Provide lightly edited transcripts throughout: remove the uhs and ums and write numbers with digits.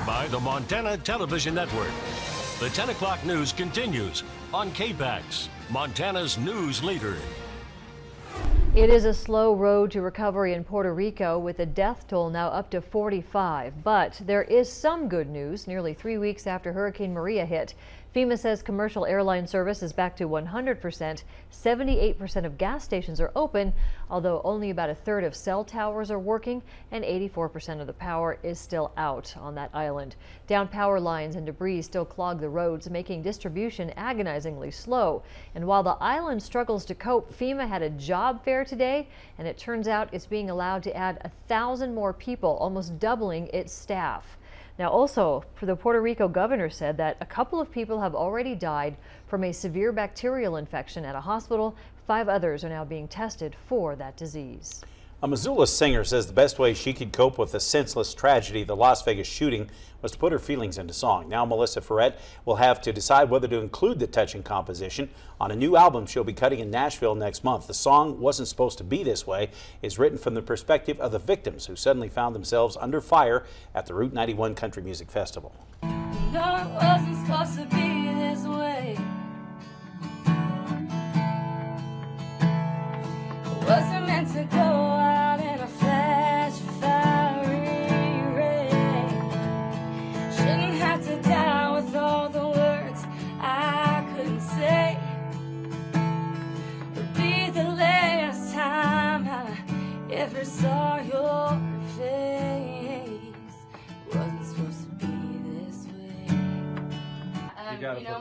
By the Montana Television Network. The 10 o'clock news continues on KPAX, Montana's news leader. It is a slow road to recovery in Puerto Rico, with the death toll now up to 45. But there is some good news. Nearly 3 weeks after Hurricane Maria hit, FEMA says commercial airline service is back to 100%. 78% of gas stations are open, although only about a third of cell towers are working, and 84% of the power is still out on that island. Down power lines and debris still clog the roads, making distribution agonizingly slow. And while the island struggles to cope, FEMA had a job fair today, and it turns out it's being allowed to add 1,000 more people, almost doubling its staff. Now, also, the Puerto Rico governor said that a couple of people have already died from a severe bacterial infection at a hospital. 5 others are now being tested for that disease. A Missoula singer says the best way she could cope with the senseless tragedy of the Las Vegas shooting was to put her feelings into song. Now Melissa Ferret will have to decide whether to include the touching composition on a new album she'll be cutting in Nashville next month. The song Wasn't Supposed to Be This Way is written from the perspective of the victims who suddenly found themselves under fire at the Route 91 Country Music Festival. No, it wasn't supposed to be this way. It wasn't meant to go out in a flash of fiery ray. Shouldn't have to die with all the words I couldn't say. It'll be the last time I ever saw your face. It wasn't supposed to be this way. You know,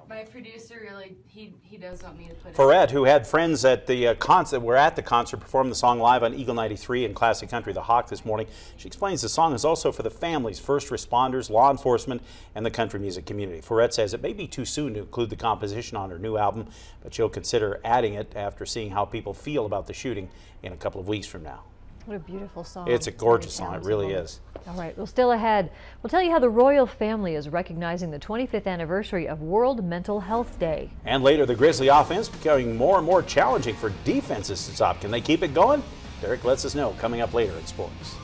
my producer really, he does want me to put it. Ferret, who had friends at the concert, were at the concert, performed the song live on Eagle 93 and Classic Country The Hawk this morning. She explains the song is also for the families, first responders, law enforcement, and the country music community. Ferret says it may be too soon to include the composition on her new album, but she'll consider adding it after seeing how people feel about the shooting in a couple of weeks from now. What a beautiful song. It's a gorgeous song. It really is. All right, well, still ahead, we'll tell you how the royal family is recognizing the 25th anniversary of World Mental Health Day. And later, the Grizzly offense becoming more and more challenging for defenses to stop. Can they keep it going? Derek lets us know coming up later in sports.